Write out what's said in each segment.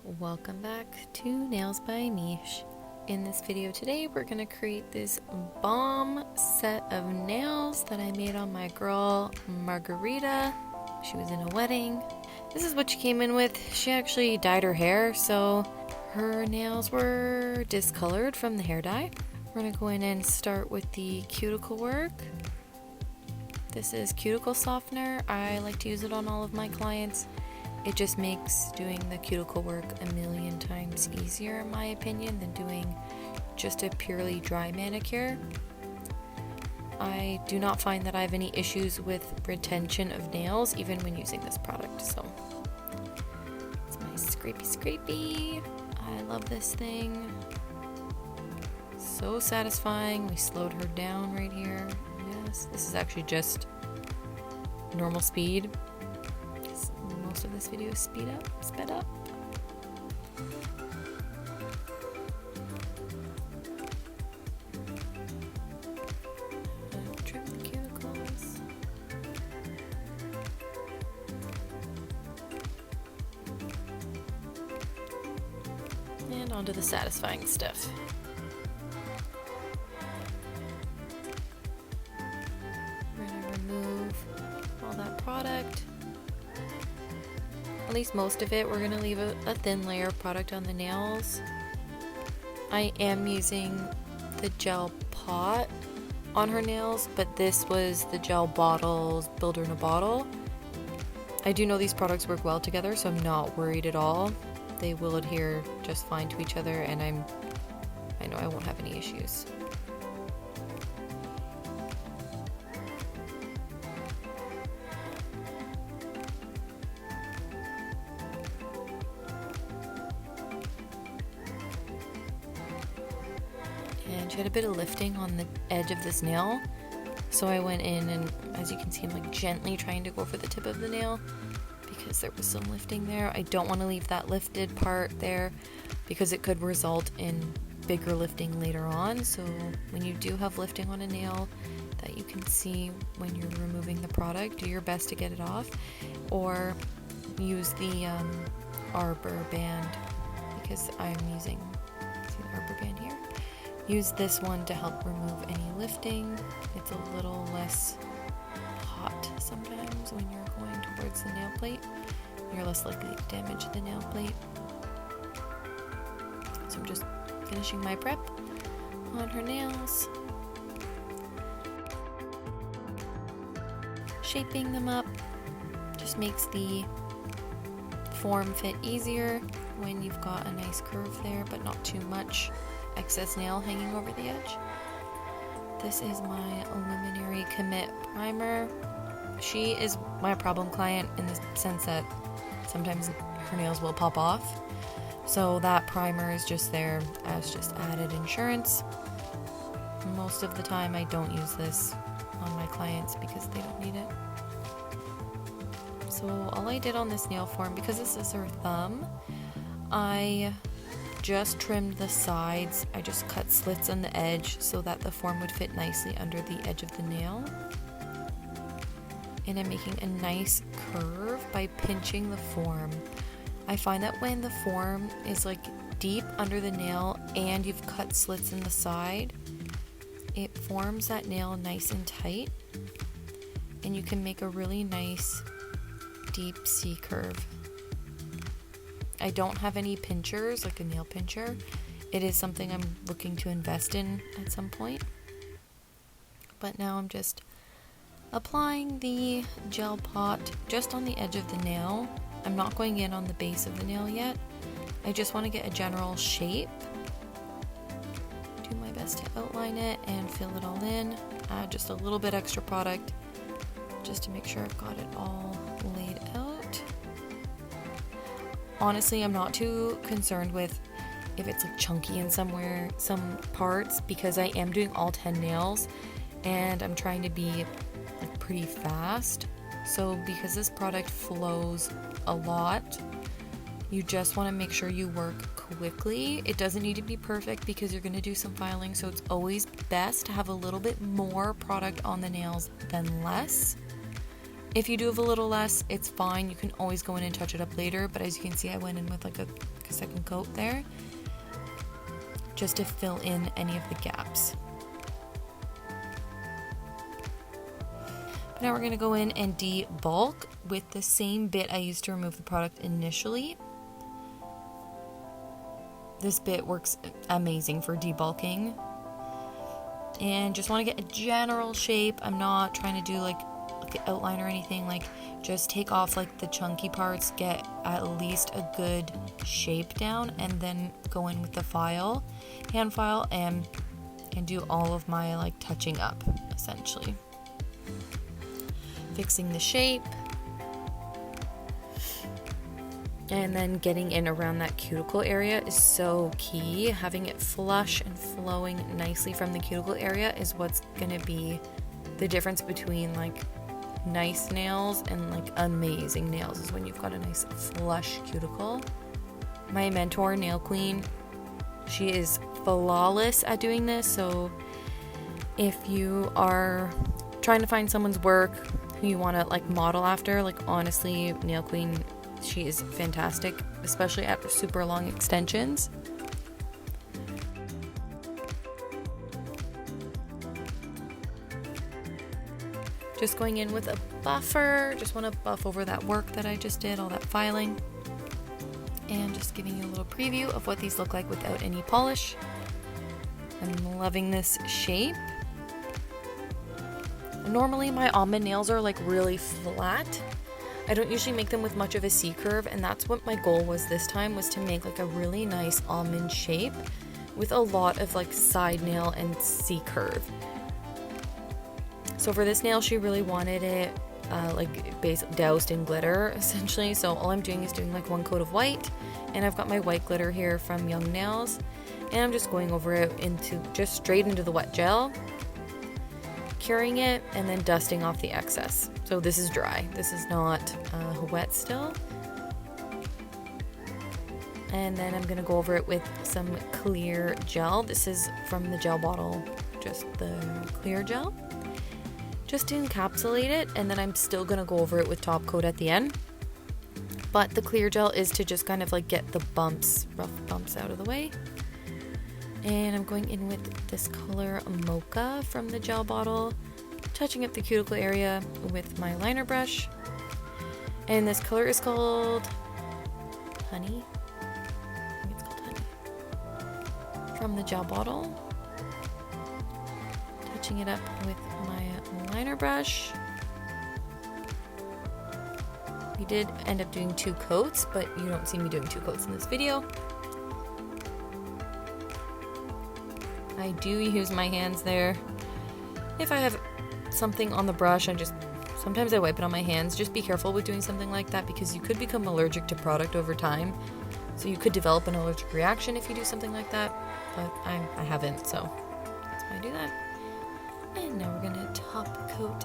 Welcome back to Nails by Mish. In this video today, we're going to create this bomb set of nails that I made on my girl, Margarita. She was in a wedding. This is what she came in with. She actually dyed her hair, so her nails were discolored from the hair dye. We're going to go in and start with the cuticle work. This is cuticle softener. I like to use it on all of my clients. It just makes doing the cuticle work a million times easier, in my opinion, than doing just a purely dry manicure. I do not find that I have any issues with retention of nails, even when using this product. So, it's my scrapey. I love this thing. So satisfying. We slowed her down right here. Yes, this is actually just normal speed. Most of this video is sped up. Trim the cuticles. And onto the satisfying stuff. We're going to remove all that product. At least most of it. We're going to leave a thin layer of product on the nails. I am using the gel pot on her nails, but this was the GelBottle's Builder in a Bottle. I do know these products work well together, so I'm not worried at all. They will adhere just fine to each other, and I know I won't have any issues. And she had a bit of lifting on the edge of this nail, so I went in and, as you can see, I'm like gently trying to go for the tip of the nail because there was some lifting there. I don't want to leave that lifted part there because it could result in bigger lifting later on. So when you do have lifting on a nail that you can see when you're removing the product, do your best to get it off, or use the arbor band, because I'm using, see the arbor band here? Use this one to help remove any lifting. It's a little less hot sometimes when you're going towards the nail plate. You're less likely to damage the nail plate. So I'm just finishing my prep on her nails. Shaping them up just makes the form fit easier when you've got a nice curve there, but not too much excess nail hanging over the edge. This is my Luminary Commit primer. She is my problem client in the sense that sometimes her nails will pop off. So that primer is just there as just added insurance. Most of the time I don't use this on my clients because they don't need it. So all I did on this nail form, because this is her thumb, I just trimmed the sides. I just cut slits on the edge so that the form would fit nicely under the edge of the nail. And I'm making a nice curve by pinching the form. I find that when the form is like deep under the nail and you've cut slits in the side, it forms that nail nice and tight, and you can make a really nice deep C curve. I don't have any pinchers, like a nail pincher. It is something I'm looking to invest in at some point. But now I'm just applying the gel pot just on the edge of the nail. I'm not going in on the base of the nail yet. I just want to get a general shape. Do my best to outline it and fill it all in. Add just a little bit extra product just to make sure I've got it all laid out. Honestly, I'm not too concerned with if it's like chunky in some parts, because I am doing all 10 nails and I'm trying to be like pretty fast. So because this product flows a lot, you just want to make sure you work quickly. It doesn't need to be perfect because you're going to do some filing, so it's always best to have a little bit more product on the nails than less. If you do have a little less, it's fine. You can always go in and touch it up later. But as you can see, I went in with like a second coat there just to fill in any of the gaps. But now we're going to go in and debulk with the same bit I used to remove the product initially. This bit works amazing for debulking. And just want to get a general shape. I'm not trying to do like the outline or anything. Like, just take off like the chunky parts, get at least a good shape down, and then go in with the hand file, and do all of my like touching up, essentially. Fixing the shape. And then getting in around that cuticle area is so key. Having it flush and flowing nicely from the cuticle area is what's gonna be the difference between like nice nails and like amazing nails, is when you've got a nice flush cuticle. My mentor, Nail Queen, she is flawless at doing this. So if you are trying to find someone's work who you want to like model after, like honestly, Nail Queen, she is fantastic, especially at super long extensions. Just going in with a buffer. Just want to buff over that work that I just did, all that filing. And just giving you a little preview of what these look like without any polish. I'm loving this shape. Normally my almond nails are like really flat. I don't usually make them with much of a C-curve, and that's what my goal was this time, was to make like a really nice almond shape with a lot of like side nail and C-curve. So for this nail, she really wanted it doused in glitter, essentially. So all I'm doing is doing like one coat of white, and I've got my white glitter here from Young Nails, and I'm just going over it just straight into the wet gel, curing it, and then dusting off the excess. So this is dry. This is not wet still. And then I'm gonna go over it with some clear gel. This is from the GelBottle, just the clear gel, just to encapsulate it. And then I'm still gonna go over it with top coat at the end. But the clear gel is to just kind of like get the rough bumps out of the way. And I'm going in with this color Mocha from the GelBottle, touching up the cuticle area with my liner brush. And this color is called Honey. I think it's called Honey. From the GelBottle. Touching it up with my liner brush. We did end up doing 2 coats, but you don't see me doing 2 coats in this video. I do use my hands there. If I have something on the brush, sometimes I wipe it on my hands. Just be careful with doing something like that, because you could become allergic to product over time. So you could develop an allergic reaction if you do something like that, but I haven't, so that's why I do that. And now we're gonna top coat.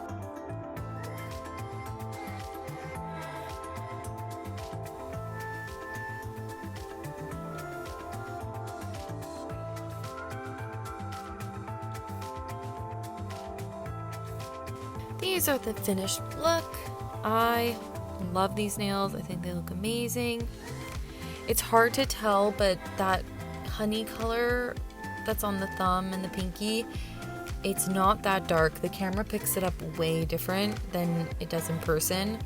These are the finished look. I love these nails. I think they look amazing. It's hard to tell, but that honey color that's on the thumb and the pinky, it's not that dark. The camera picks it up way different than it does in person,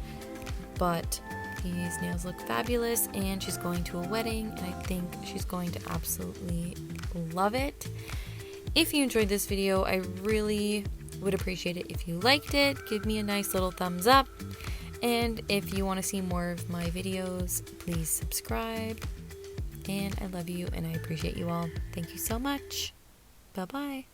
but these nails look fabulous, and she's going to a wedding, and I think she's going to absolutely love it. If you enjoyed this video, I really would appreciate it if you liked it. Give me a nice little thumbs up, and if you want to see more of my videos, please subscribe. And I love you and I appreciate you all. Thank you so much. Bye bye.